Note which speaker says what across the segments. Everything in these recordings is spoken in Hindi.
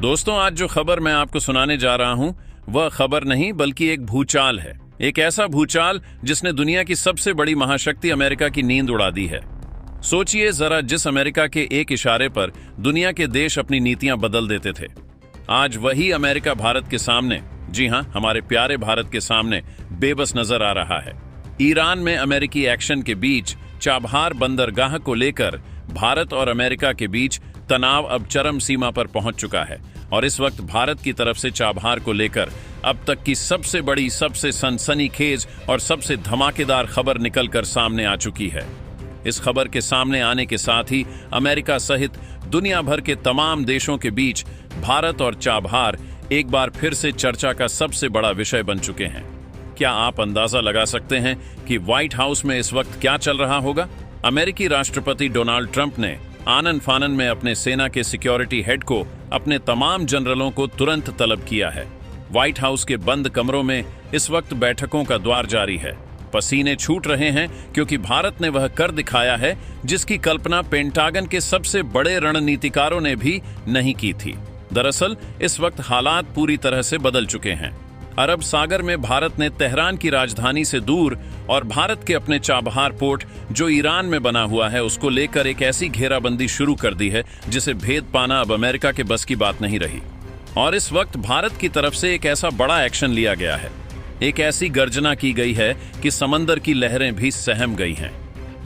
Speaker 1: दोस्तों, आज जो खबर मैं आपको सुनाने जा रहा हूं वह खबर नहीं बल्कि एक भूचाल है। एक ऐसा भूचाल जिसने दुनिया की सबसे बड़ी महाशक्ति अमेरिका की नींद उड़ा दी है। सोचिए जरा, जिस अमेरिका के एक इशारे पर दुनिया के देश अपनी नीतियां बदल देते थे, आज वही अमेरिका भारत के सामने, जी हां, हमारे प्यारे भारत के सामने बेबस नजर आ रहा है। ईरान में अमेरिकी एक्शन के बीच चाबहार बंदरगाह को लेकर भारत और अमेरिका के बीच तनाव अब चरम सीमा पर पहुंच चुका है और इस वक्त भारत की तरफ से चाबहार को लेकर अब तक की सबसे बड़ी, सबसे सनसनीखेज और सबसे धमाकेदार खबर निकलकर सामने आ चुकी है। इस खबर के सामने आने के साथ ही अमेरिका सहित दुनिया भर के तमाम देशों के बीच भारत और चाबहार एक बार फिर से चर्चा का सबसे बड़ा विषय बन चुके हैं। क्या आप अंदाजा लगा सकते हैं कि व्हाइट हाउस में इस वक्त क्या चल रहा होगा? अमेरिकी राष्ट्रपति डोनाल्ड ट्रंप ने आनन फानन में अपने सेना के सिक्योरिटी हेड को अपने तमाम जनरलों को तुरंत तलब किया है। व्हाइट हाउस के बंद कमरों में इस वक्त बैठकों का दौर जारी है। पसीने छूट रहे हैं क्योंकि भारत ने वह कर दिखाया है जिसकी कल्पना पेंटागन के सबसे बड़े रणनीतिकारों ने भी नहीं की थी। दरअसल इस वक्त हालात पूरी तरह से बदल चुके हैं। अरब सागर में भारत ने तेहरान की राजधानी से दूर और भारत के अपने चाबहार पोर्ट जो ईरान में बना हुआ है उसको लेकर एक ऐसी घेराबंदी शुरू कर दी है जिसे भेद पाना अब अमेरिका के बस की बात नहीं रही। और इस वक्त भारत की तरफ से एक ऐसा बड़ा एक्शन लिया गया है, एक ऐसी गर्जना की गई है कि समंदर की लहरें भी सहम गई हैं।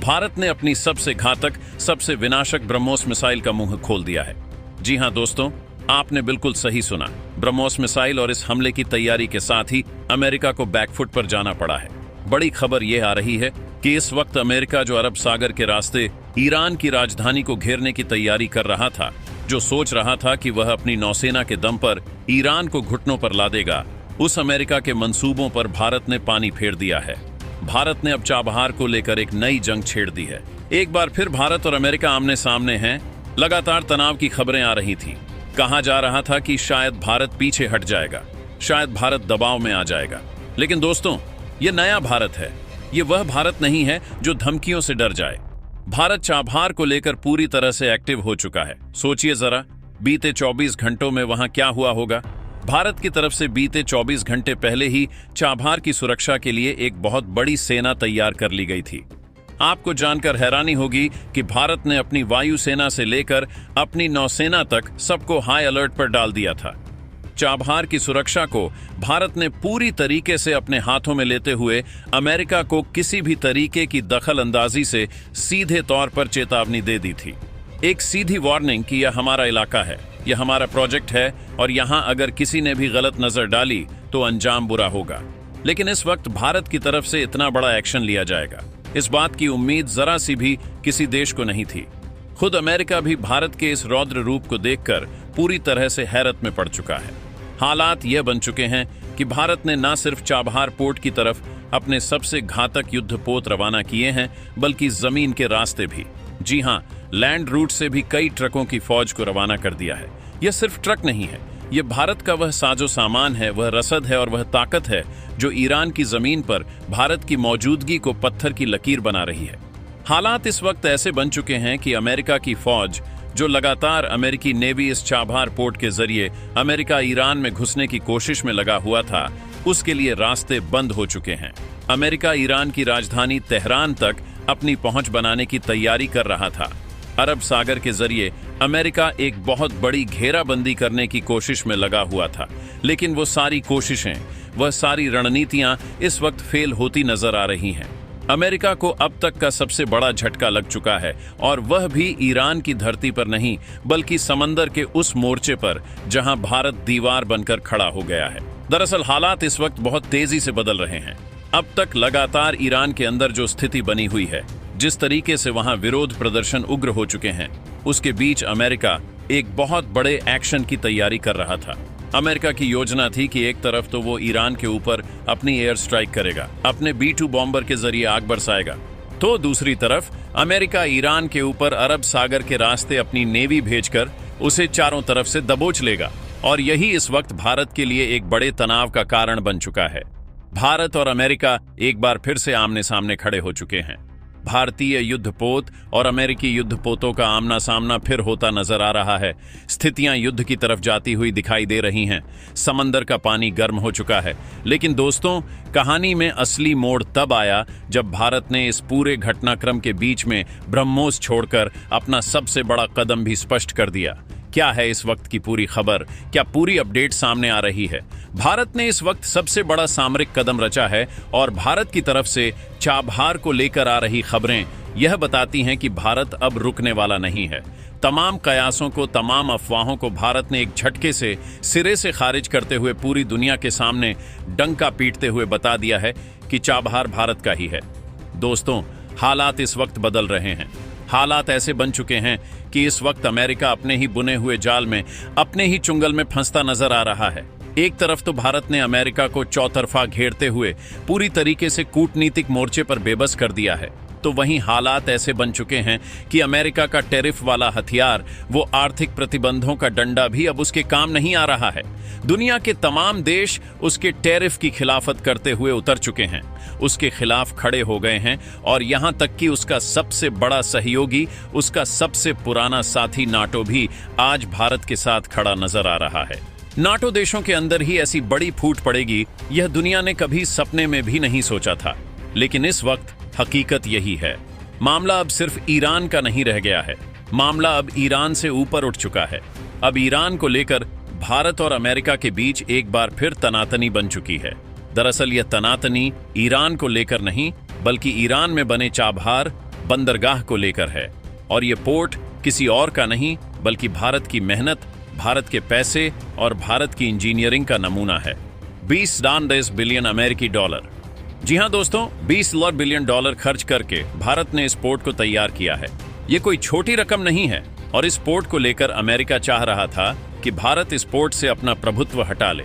Speaker 1: भारत ने अपनी सबसे घातक, सबसे विनाशक ब्रह्मोस मिसाइल का मुंह खोल दिया है। जी हां दोस्तों, आपने बिल्कुल सही सुना। ब्रह्मोस मिसाइल और इस हमले की तैयारी के साथ ही अमेरिका को बैकफुट पर जाना पड़ा है। बड़ी खबर यह आ रही है कि इस वक्त अमेरिका जो अरब सागर के रास्ते ईरान की राजधानी को घेरने की तैयारी कर रहा था, जो सोच रहा था कि वह अपनी नौसेना के दम पर ईरान को घुटनों पर ला देगा, उस अमेरिका के मंसूबों पर भारत ने पानी फेर दिया है। भारत ने अब चाबहार को लेकर एक नई जंग छेड़ दी है। एक बार फिर भारत और अमेरिका आमने सामने हैं। लगातार तनाव की खबरें आ रही थी। कहा जा रहा था कि शायद भारत पीछे हट जाएगा, शायद भारत दबाव में आ जाएगा। लेकिन दोस्तों, यह नया भारत है। यह वह भारत नहीं है जो धमकियों से डर जाए। भारत चाबहार को लेकर पूरी तरह से एक्टिव हो चुका है। सोचिए जरा, बीते 24 घंटों में वहां क्या हुआ होगा। भारत की तरफ से बीते 24 घंटे पहले ही चाबहार की सुरक्षा के लिए एक बहुत बड़ी सेना तैयार कर ली गई थी। आपको जानकर हैरानी होगी कि भारत ने अपनी वायुसेना से लेकर अपनी नौसेना तक सबको हाई अलर्ट पर डाल दिया था। चाबहार की सुरक्षा को भारत ने पूरी तरीके से अपने हाथों में लेते हुए अमेरिका को किसी भी तरीके की दखल अंदाजी से सीधे तौर पर चेतावनी दे दी थी। एक सीधी वार्निंग कि यह हमारा इलाका है, यह हमारा प्रोजेक्ट है और यहां अगर किसी ने भी गलत नजर डाली तो अंजाम बुरा होगा। लेकिन इस वक्त भारत की तरफ से इतना बड़ा एक्शन लिया जाएगा, इस बात की उम्मीद जरा सी भी किसी देश को नहीं थी। खुद अमेरिका भी भारत के इस रौद्र रूप को देखकर पूरी तरह से हैरत में पड़ चुका है। हालात यह बन चुके हैं कि भारत ने न सिर्फ चाबहार पोर्ट की तरफ अपने सबसे घातक युद्धपोत रवाना किए हैं, बल्कि जमीन के रास्ते भी, जी हां, लैंड रूट से भी कई ट्रकों की फौज को रवाना कर दिया है। यह सिर्फ ट्रक नहीं है, यह भारत का वह साजो सामान है, वह रसद है और वह ताकत है जो ईरान की जमीन पर भारत की मौजूदगी को पत्थर की लकीर बना रही है। हालात इस वक्त ऐसे बन चुके हैं कि अमेरिका की फौज, जो लगातार अमेरिकी नेवी इस चाबहार पोर्ट के जरिए अमेरिका ईरान में घुसने की कोशिश में लगा हुआ था, उसके लिए रास्ते बंद हो चुके हैं। अमेरिका ईरान की राजधानी तेहरान तक अपनी पहुंच बनाने की तैयारी कर रहा था। अरब सागर के जरिए अमेरिका एक बहुत बड़ी घेराबंदी करने की कोशिश में लगा हुआ था, लेकिन वो सारी कोशिशें, वह सारी रणनीतियां इस वक्त फेल होती नजर आ रही हैं। अमेरिका को अब तक का सबसे बड़ा झटका लग चुका है और वह भी ईरान की धरती पर नहीं, बल्कि समंदर के उस मोर्चे पर जहां भारत दीवार बनकर खड़ा हो गया है। दरअसल हालात इस वक्त बहुत तेजी से बदल रहे हैं। अब तक लगातार ईरान के अंदर जो स्थिति बनी हुई है, जिस तरीके से वहां विरोध प्रदर्शन उग्र हो चुके हैं, उसके बीच अमेरिका एक बहुत बड़े एक्शन की तैयारी कर रहा था। अमेरिका की योजना थी कि एक तरफ तो वो ईरान के ऊपर अपनी एयर स्ट्राइक करेगा, अपने B-2 बॉम्बर के जरिए आग बरसाएगा, तो दूसरी तरफ अमेरिका ईरान के ऊपर अरब सागर के रास्ते अपनी नेवी भेजकर उसे चारों तरफ से दबोच लेगा। और यही इस वक्त भारत के लिए एक बड़े तनाव का कारण बन चुका है। भारत और अमेरिका एक बार फिर से आमने सामने खड़े हो चुके हैं। भारतीय युद्धपोत और अमेरिकी युद्धपोतों का आमना सामना फिर होता नजर आ रहा है। स्थितियां युद्ध की तरफ जाती हुई दिखाई दे रही हैं। समंदर का पानी गर्म हो चुका है। लेकिन दोस्तों, कहानी में असली मोड़ तब आया जब भारत ने इस पूरे घटनाक्रम के बीच में ब्रह्मोस छोड़कर अपना सबसे बड़ा कदम भी स्पष्ट कर दिया। क्या है इस वक्त की पूरी खबर? क्या पूरी अपडेट सामने आ रही है? भारत ने इस वक्त सबसे बड़ा सामरिक कदम रचा है और भारत की तरफ से चाबहार को लेकर आ रही खबरें यह बताती हैं कि भारत अब रुकने वाला नहीं है। तमाम कयासों को, तमाम अफवाहों को भारत ने एक झटके से सिरे से खारिज करते हुए पूरी दुनिया के सामने डंका पीटते हुए बता दिया है कि चाबहार भारत का ही है। दोस्तों, हालात इस वक्त बदल रहे हैं। हालात ऐसे बन चुके हैं कि इस वक्त अमेरिका अपने ही बुने हुए जाल में, अपने ही चुंगल में फंसता नजर आ रहा है। एक तरफ तो भारत ने अमेरिका को चौतरफा घेरते हुए पूरी तरीके से कूटनीतिक मोर्चे पर बेबस कर दिया है, तो वहीं हालात ऐसे बन चुके हैं कि अमेरिका का टैरिफ वाला हथियार, वो आर्थिक प्रतिबंधों का डंडा भी अब उसके काम नहीं आ रहा है। दुनिया के तमाम देश उसके टैरिफ की खिलाफत करते हुए उतर चुके हैं, उसके खिलाफ खड़े हो गए हैं और यहां तक कि उसका सबसे बड़ा सहयोगी, उसका सबसे पुराना साथी नाटो भी आज भारत के साथ खड़ा नजर आ रहा है। नाटो देशों के अंदर ही ऐसी बड़ी फूट पड़ेगी, यह दुनिया ने कभी सपने में भी नहीं सोचा था। लेकिन इस वक्त हकीकत यही है। मामला अब सिर्फ ईरान का नहीं रह गया है, मामला अब ईरान से ऊपर उठ चुका है। अब ईरान को लेकर भारत और अमेरिका के बीच एक बार फिर तनातनी बन चुकी है। दरअसल यह तनातनी ईरान को लेकर नहीं, बल्कि ईरान में बने चाबहार बंदरगाह को लेकर है। और यह पोर्ट किसी और का नहीं, बल्कि भारत की मेहनत, भारत के पैसे और भारत की इंजीनियरिंग का नमूना है। 20 बिलियन अमेरिकी डॉलर। जी हां दोस्तों, 20 बिलियन डॉलर खर्च करके भारत ने इस पोर्ट को तैयार किया है। यह कोई छोटी रकम नहीं है और इस पोर्ट को लेकर अमेरिका चाह रहा था कि भारत इस पोर्ट से अपना प्रभुत्व हटा ले,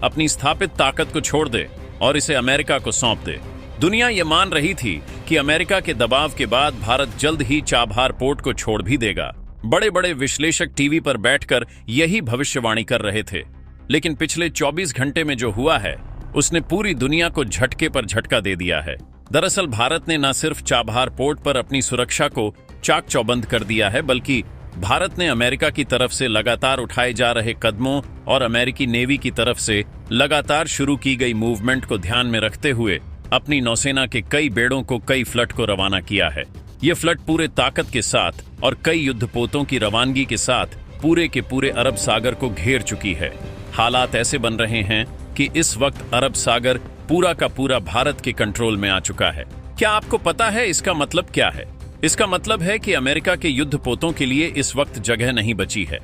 Speaker 1: अपनी स्थापित ताकत को छोड़ दे और इसे अमेरिका को सौंप दे। दुनिया यह मान रही थी कि अमेरिका के दबाव के बाद भारत जल्द ही चाबहार पोर्ट को छोड़ भी देगा। बड़े बड़े विश्लेषक टीवी पर बैठकर यही भविष्यवाणी कर रहे थे। लेकिन पिछले 24 घंटे में जो हुआ है, उसने पूरी दुनिया को झटके पर झटका दे दिया है। दरअसल भारत ने न सिर्फ चाबहार पोर्ट पर अपनी सुरक्षा को चाक चौबंद कर दिया है, बल्कि भारत ने अमेरिका की तरफ से लगातार उठाए जा रहे कदमों और अमेरिकी नेवी की तरफ से लगातार शुरू की गई मूवमेंट को ध्यान में रखते हुए अपनी नौसेना के कई बेड़ों को, कई फ्लट को रवाना किया है। ये फ्लट पूरे ताकत के साथ और कई युद्धपोतों की रवानगी के साथ पूरे के पूरे अरब सागर को घेर चुकी है। हालात ऐसे बन रहे हैं कि इस वक्त अरब सागर पूरा का पूरा भारत के कंट्रोल में आ चुका है। क्या आपको पता है इसका मतलब क्या है? इसका मतलब है कि अमेरिका के युद्धपोतों के लिए इस वक्त जगह नहीं बची है।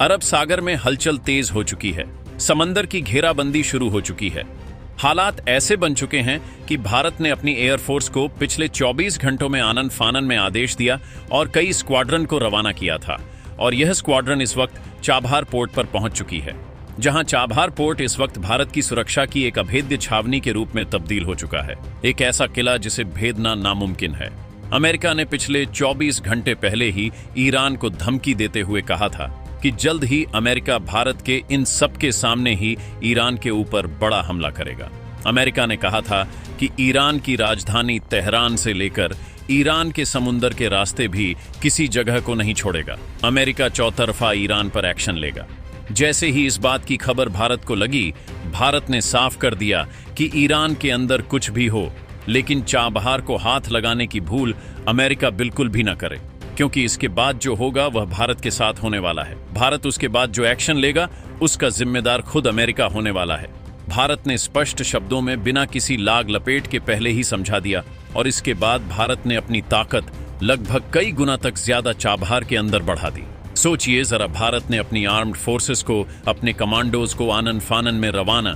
Speaker 1: अरब सागर में हलचल तेज हो चुकी है, समंदर की घेराबंदी शुरू हो चुकी है। हालात ऐसे बन चुके हैं कि भारत ने अपनी एयरफोर्स को पिछले 24 घंटों में आनन फानन में आदेश दिया और कई स्क्वाड्रन को रवाना किया था। और यह स्क्वाड्रन इस वक्त चाबहार पोर्ट पर पहुंच चुकी है, जहां चाबहार पोर्ट इस वक्त भारत की सुरक्षा की एक अभेद्य छावनी के रूप में तब्दील हो चुका है। एक ऐसा किला जिसे भेदना नामुमकिन है। अमेरिका ने पिछले 24 घंटे पहले ही ईरान को धमकी देते हुए कहा था कि जल्द ही अमेरिका भारत के इन सब के सामने ही ईरान के ऊपर बड़ा हमला करेगा। अमेरिका ने कहा था कि ईरान की राजधानी तेहरान से लेकर ईरान के समुंदर के रास्ते भी किसी जगह को नहीं छोड़ेगा। अमेरिका चौतरफा ईरान पर एक्शन लेगा। जैसे ही इस बात की खबर भारत को लगी, भारत ने साफ कर दिया कि ईरान के अंदर कुछ भी हो, लेकिन चाबहार को हाथ लगाने की भूल अमेरिका बिल्कुल भी न करे, क्योंकि इसके बाद जो होगा वह भारत के साथ होने वाला है। भारत उसके बाद जो एक्शन लेगा उसका जिम्मेदार खुद अमेरिका होने वाला है। भारत ने स्पष्ट शब्दों में बिना किसी लाग लपेट के पहले ही समझा दिया और इसके बाद भारत ने अपनी ताकत लगभग कई गुना तक ज्यादा चाबहार के अंदर बढ़ा दी। सोचिए जरा, भारत ने अपनी आर्म्ड फोर्सेस को, अपने कमांडोज को आनन फानन में रवाना